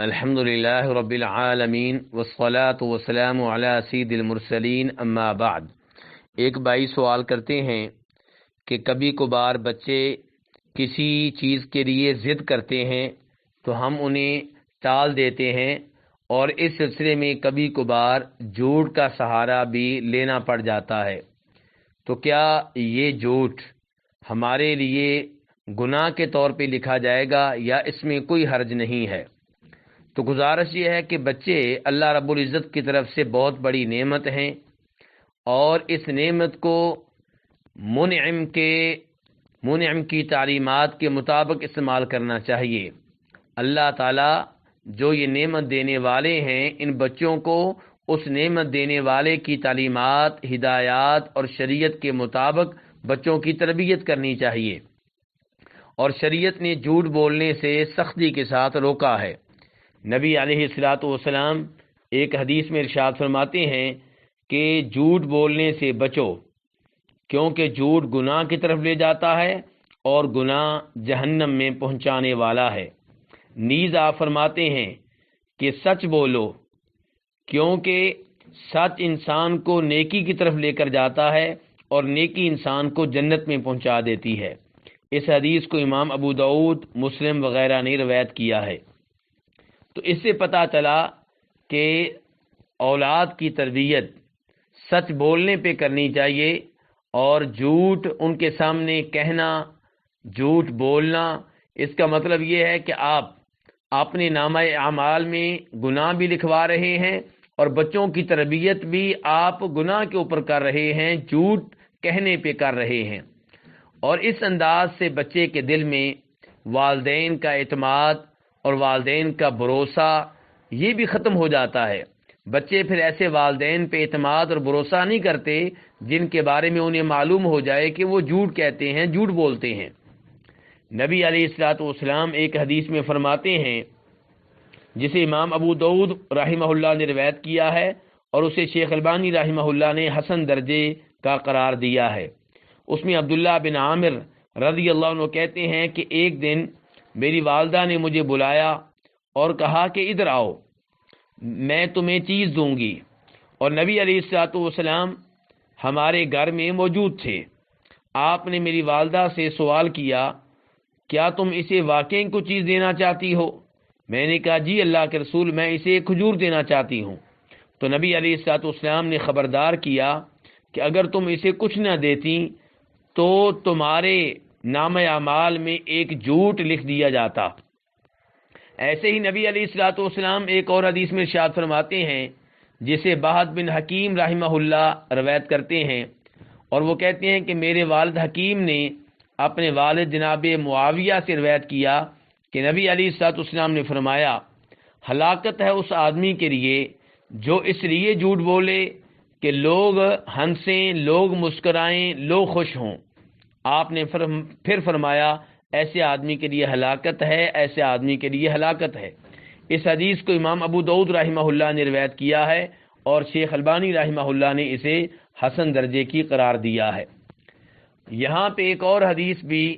الحمد للہ رب العالمین والصلاة والسلام علی سید المرسلین اما بعد۔ ایک بھائی سوال کرتے ہیں کہ کبھی کبھار بچے کسی چیز کے لیے ضد کرتے ہیں تو ہم انہیں ٹال دیتے ہیں، اور اس سلسلے میں کبھی کبھار جھوٹ کا سہارا بھی لینا پڑ جاتا ہے، تو کیا یہ جھوٹ ہمارے لیے گناہ کے طور پہ لکھا جائے گا یا اس میں کوئی حرج نہیں ہے؟ تو گزارش یہ ہے کہ بچے اللہ رب العزت کی طرف سے بہت بڑی نعمت ہیں، اور اس نعمت کو منعم کی تعلیمات کے مطابق استعمال کرنا چاہیے۔ اللہ تعالیٰ جو یہ نعمت دینے والے ہیں، ان بچوں کو اس نعمت دینے والے کی تعلیمات، ہدایات اور شریعت کے مطابق بچوں کی تربیت کرنی چاہیے، اور شریعت نے جھوٹ بولنے سے سختی کے ساتھ روکا ہے۔ نبی علیہ الصلوۃ والسلام ایک حدیث میں ارشاد فرماتے ہیں کہ جھوٹ بولنے سے بچو، کیونکہ جھوٹ گناہ کی طرف لے جاتا ہے اور گناہ جہنم میں پہنچانے والا ہے۔ نیز آپ فرماتے ہیں کہ سچ بولو، کیونکہ سچ انسان کو نیکی کی طرف لے کر جاتا ہے اور نیکی انسان کو جنت میں پہنچا دیتی ہے۔ اس حدیث کو امام ابو داؤد، مسلم وغیرہ نے روایت کیا ہے۔ تو اس سے پتہ چلا کہ اولاد کی تربیت سچ بولنے پہ کرنی چاہیے، اور جھوٹ ان کے سامنے کہنا، جھوٹ بولنا، اس کا مطلب یہ ہے کہ آپ اپنے نامہ اعمال میں گناہ بھی لکھوا رہے ہیں اور بچوں کی تربیت بھی آپ گناہ کے اوپر کر رہے ہیں، جھوٹ کہنے پہ کر رہے ہیں، اور اس انداز سے بچے کے دل میں والدین کا اعتماد اور والدین کا بھروسہ یہ بھی ختم ہو جاتا ہے۔ بچے پھر ایسے والدین پہ اعتماد اور بھروسہ نہیں کرتے جن کے بارے میں انہیں معلوم ہو جائے کہ وہ جھوٹ کہتے ہیں، جھوٹ بولتے ہیں۔ نبی علیہ الصلوۃ والسلام ایک حدیث میں فرماتے ہیں، جسے امام ابو داؤد رحمہ اللہ نے روایت کیا ہے اور اسے شیخ البانی رحمہ اللہ نے حسن درجے کا قرار دیا ہے۔ اس میں عبداللہ بن عامر رضی اللہ عنہ کہتے ہیں کہ ایک دن میری والدہ نے مجھے بلایا اور کہا کہ ادھر آؤ، میں تمہیں چیز دوں گی، اور نبی علیہ الصلوۃ والسلام ہمارے گھر میں موجود تھے۔ آپ نے میری والدہ سے سوال کیا، کیا تم اسے واقعی کوئی چیز دینا چاہتی ہو؟ میں نے کہا جی اللہ کے رسول، میں اسے کھجور دینا چاہتی ہوں۔ تو نبی علیہ الصلوۃ والسلام نے خبردار کیا کہ اگر تم اسے کچھ نہ دیتی تو تمہارے نام اعمال میں ایک جھوٹ لکھ دیا جاتا۔ ایسے ہی نبی علیہ الصلوۃ والسلام ایک اور حدیث میں ارشاد فرماتے ہیں، جسے بہت بن حکیم رحمہ اللہ روایت کرتے ہیں، اور وہ کہتے ہیں کہ میرے والد حکیم نے اپنے والد جناب معاویہ سے روایت کیا کہ نبی علیہ الصلوۃ والسلام نے فرمایا، ہلاکت ہے اس آدمی کے لیے جو اس لیے جھوٹ بولے کہ لوگ ہنسیں، لوگ مسکرائیں، لوگ خوش ہوں۔ آپ نے پھر فرمایا، ایسے آدمی کے لیے ہلاکت ہے، ایسے آدمی کے لیے ہلاکت ہے۔ اس حدیث کو امام ابو داؤد رحمہ اللہ نے روایت کیا ہے، اور شیخ البانی رحمہ اللہ نے اسے حسن درجے کی قرار دیا ہے۔ یہاں پہ ایک اور حدیث بھی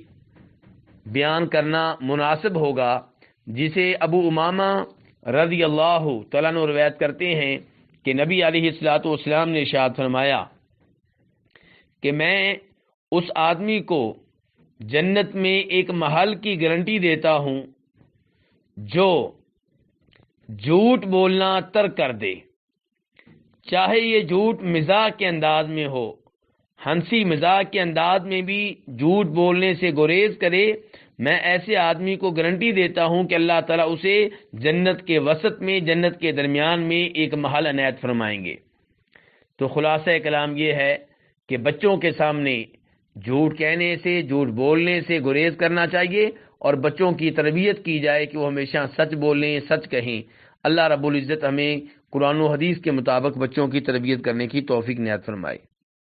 بیان کرنا مناسب ہوگا، جسے ابو امامہ رضی اللہ تعالیٰ عنہ روایت کرتے ہیں کہ نبی علیہ الصلوۃ والسلام نے ارشاد فرمایا کہ میں اس آدمی کو جنت میں ایک محل کی گارنٹی دیتا ہوں جو جھوٹ بولنا ترک کر دے، چاہے یہ جھوٹ مزاح کے انداز میں ہو، ہنسی مزاح کے انداز میں بھی جھوٹ بولنے سے گریز کرے، میں ایسے آدمی کو گارنٹی دیتا ہوں کہ اللہ تعالیٰ اسے جنت کے وسط میں، جنت کے درمیان میں ایک محل عنایت فرمائیں گے۔ تو خلاصہ کلام یہ ہے کہ بچوں کے سامنے جھوٹ کہنے سے، جھوٹ بولنے سے گریز کرنا چاہیے، اور بچوں کی تربیت کی جائے کہ وہ ہمیشہ سچ بولیں، سچ کہیں۔ اللہ رب العزت ہمیں قرآن و حدیث کے مطابق بچوں کی تربیت کرنے کی توفیق عنایت فرمائے۔